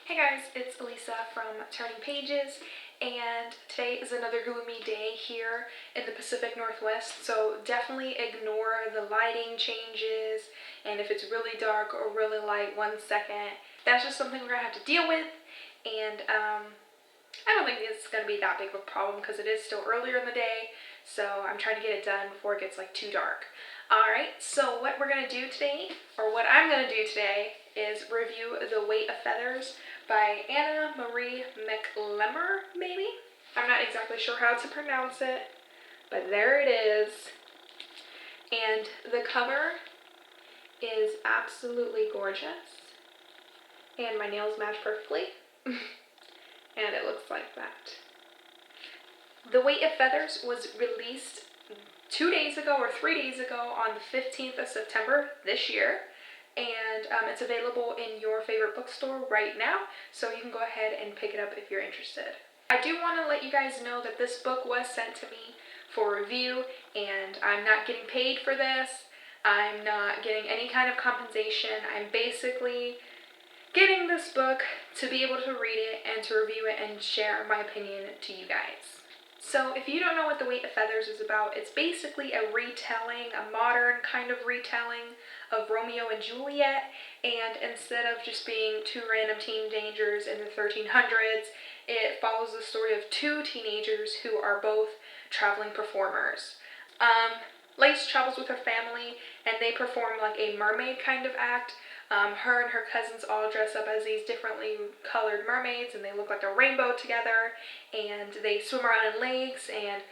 Hey guys, it's Elisa from Turning Pages, and today is another gloomy day here in the Pacific Northwest, so definitely ignore the lighting changes, and if it's really dark or really light 1 second, that's just something we're going to have to deal with, and I don't think it's going to be that big of a problem because it is still earlier in the day, so I'm trying to get it done before it gets too dark. Alright, so what we're going to do today, or what I'm going to do today, is review The Weight of Feathers by Anna Marie McLemore, maybe? I'm not exactly sure how to pronounce it, but there it is. And the cover is absolutely gorgeous, and my nails match perfectly, and it looks like that. The Weight of Feathers was released 2 days ago or 3 days ago on the 15th of September this year, and it's available in your favorite bookstore right now, so you can go ahead and pick it up if you're interested. I do want to let you guys know that this book was sent to me for review, and I'm not getting paid for this. I'm not getting any kind of compensation. I'm basically getting this book to be able to read it and to review it and share my opinion to you guys. So if you don't know what The Weight of Feathers is about, it's basically a retelling, a modern kind of retelling of Romeo and Juliet, and instead of just being two random teenagers in the 1300s, it follows the story of two teenagers who are both traveling performers. Lace travels with her family, and they perform a mermaid kind of act. Her and her cousins all dress up as these differently colored mermaids, and they look like a rainbow together, and they swim around in lakes and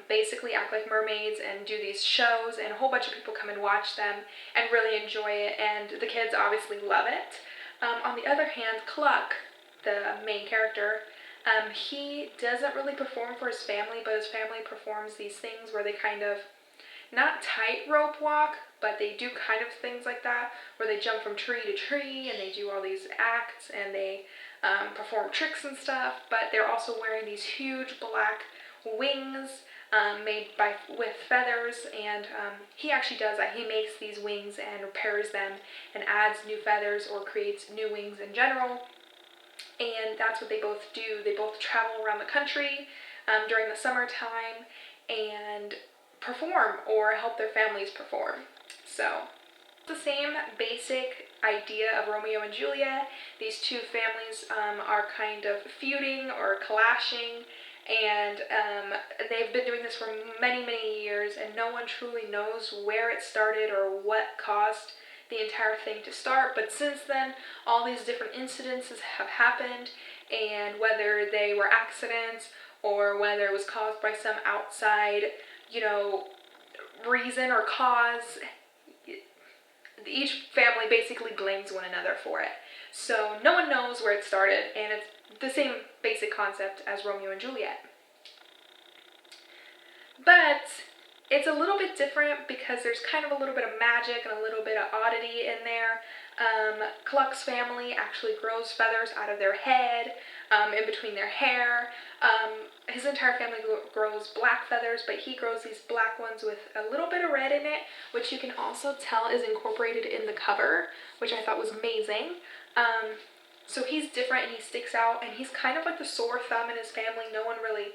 basically act like mermaids and do these shows, and a whole bunch of people come and watch them and really enjoy it, and the kids obviously love it. On the other hand, Cluck, the main character, he doesn't really perform for his family, but his family performs these things where they kind of, not tightrope walk, but they do kind of things like that, where they jump from tree to tree, and they do all these acts, and they perform tricks and stuff, but they're also wearing these huge black wings made with feathers, and he actually does that. He makes these wings and repairs them and adds new feathers or creates new wings in general, and that's what they both do. They both travel around the country during the summertime and perform or help their families perform. So the same basic idea of Romeo and Juliet. These two families are kind of feuding or clashing, and they've been doing this for many, many years, and no one truly knows where it started or what caused the entire thing to start. But since then, all these different incidences have happened, and whether they were accidents or whether it was caused by some outside reason or cause, each family basically blames one another for it. So no one knows where it started, and it's the same basic concept as Romeo and Juliet. But it's a little bit different because there's kind of a little bit of magic and a little bit of oddity in there. Cluck's family actually grows feathers out of their head, in between their hair. His entire family grows black feathers, but he grows these black ones with a little bit of red in it, which you can also tell is incorporated in the cover, which I thought was amazing. So he's different and he sticks out, and he's kind of like the sore thumb in his family. No one really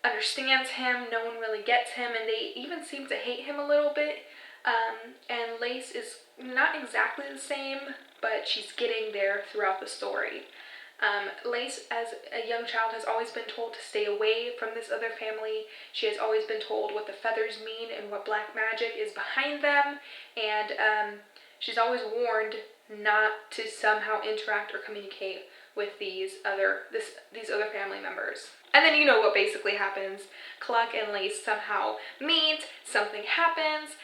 understands him, no one really gets him, and they even seem to hate him a little bit. And Lace is not exactly the same, but she's getting there throughout the story. Lace, as a young child, has always been told to stay away from this other family. She has always been told what the feathers mean and what black magic is behind them, and she's always warned not to somehow interact or communicate with these other family members. And then you know what basically happens. Cluck and Lace somehow meet, something happens,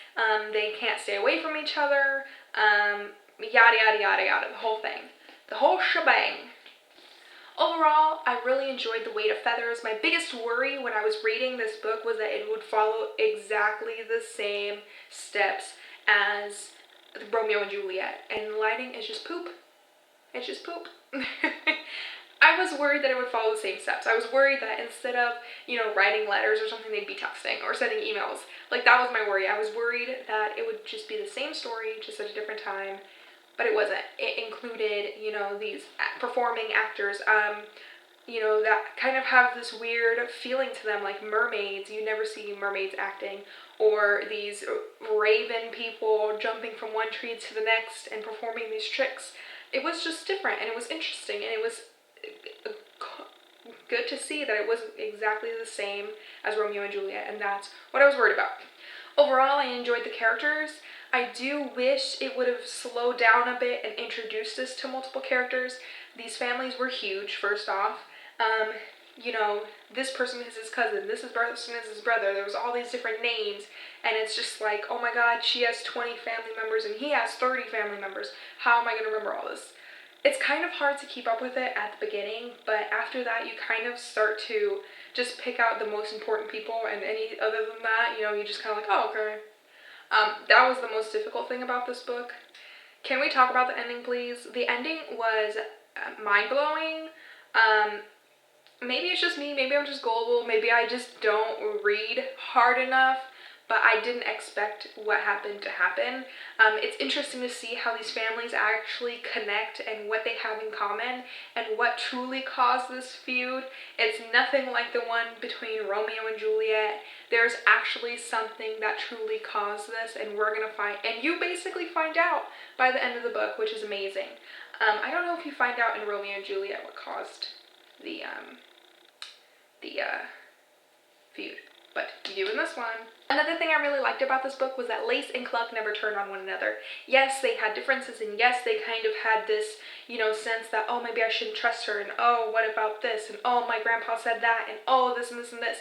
they can't stay away from each other, yada yada yada yada, the whole thing. The whole shebang. Overall, I really enjoyed The Weight of Feathers. My biggest worry when I was reading this book was that it would follow exactly the same steps as Romeo and Juliet, and the lighting is just poop. It's just poop. I was worried that it would follow the same steps. I was worried that instead of, writing letters or something, they'd be texting or sending emails. That was my worry. I was worried that it would just be the same story, just at a different time. but it wasn't. It included, you know, these performing actors, you know, that kind of have this weird feeling to them, like mermaids. You never see mermaids acting, or these raven people jumping from one tree to the next and performing these tricks. It was just different, and it was interesting, and it was good to see that it wasn't exactly the same as Romeo and Juliet, and that's what I was worried about. Overall, I enjoyed the characters. I do wish it would have slowed down a bit and introduced us to multiple characters. These families were huge, first off. You know, this person is his cousin, this person is his brother. There was all these different names, and it's just like, oh my god, she has 20 family members and he has 30 family members. How am I going to remember all this? It's kind of hard to keep up with it at the beginning, but after that you kind of start to just pick out the most important people, and any other than that, you know, you just kind of like, oh, okay. That was the most difficult thing about this book. Can we talk about the ending, please? The ending was mind-blowing. Maybe it's just me, maybe I'm just gullible, maybe I just don't read hard enough, but I didn't expect what happened to happen. It's interesting to see how these families actually connect and what they have in common and what truly caused this feud. It's nothing like the one between Romeo and Juliet. There's actually something that truly caused this, and we're gonna find, and you basically find out by the end of the book, which is amazing. I don't know if you find out in Romeo and Juliet what caused the feud, but you do in this one. Another thing I really liked about this book was that Lace and Cluck never turned on one another. Yes, they had differences, and yes, they kind of had this, you know, sense that, oh, maybe I shouldn't trust her, and oh, what about this, and oh, my grandpa said that, and oh, this and this and this.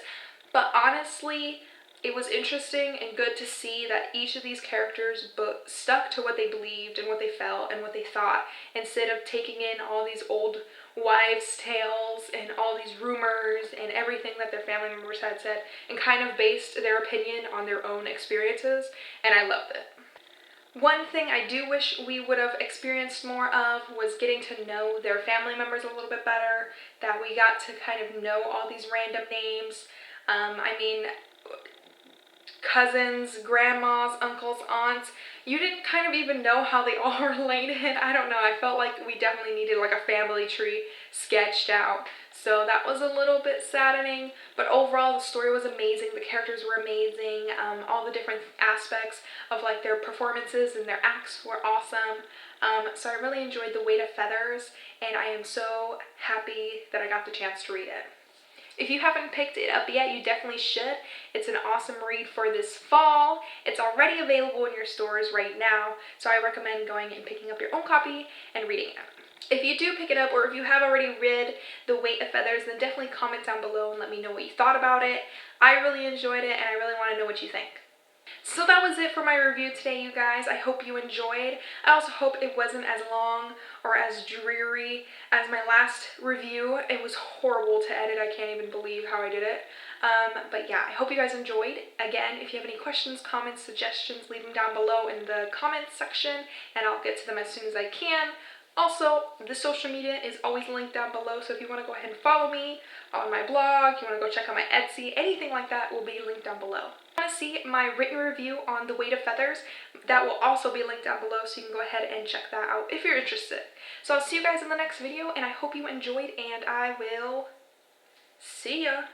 But honestly, it was interesting and good to see that each of these characters stuck to what they believed and what they felt and what they thought, instead of taking in all these old wives' tales and all these rumors and everything that their family members had said, and kind of based their opinion on their own experiences, and I loved it. One thing I do wish we would have experienced more of was getting to know their family members a little bit better, that we got to kind of know all these random names. I mean, cousins, grandmas, uncles, aunts, you didn't kind of even know how they all related. I don't know, I felt like we definitely needed like a family tree sketched out. So that was a little bit saddening, but overall the story was amazing, the characters were amazing, all the different aspects of like their performances and their acts were awesome. So I really enjoyed The Weight of Feathers, and I am so happy that I got the chance to read it. If you haven't picked it up yet, you definitely should. It's an awesome read for this fall. It's already available in your stores right now, so I recommend going and picking up your own copy and reading it. If you do pick it up, or if you have already read The Weight of Feathers, then definitely comment down below and let me know what you thought about it. I really enjoyed it, and I really want to know what you think. So that was it for my review today, you guys. I hope you enjoyed. I also hope it wasn't as long or as dreary as my last review. It was horrible to edit. I can't even believe how I did it. But yeah, I hope you guys enjoyed. Again, if you have any questions, comments, suggestions, leave them down below in the comments section, and I'll get to them as soon as I can. Also, the social media is always linked down below, so if you want to go ahead and follow me on my blog, you want to go check out my Etsy, anything like that will be linked down below. If you want to see my written review on The Weight of Feathers, that will also be linked down below, so you can go ahead and check that out if you're interested. So I'll see you guys in the next video, and I hope you enjoyed, and I will see ya!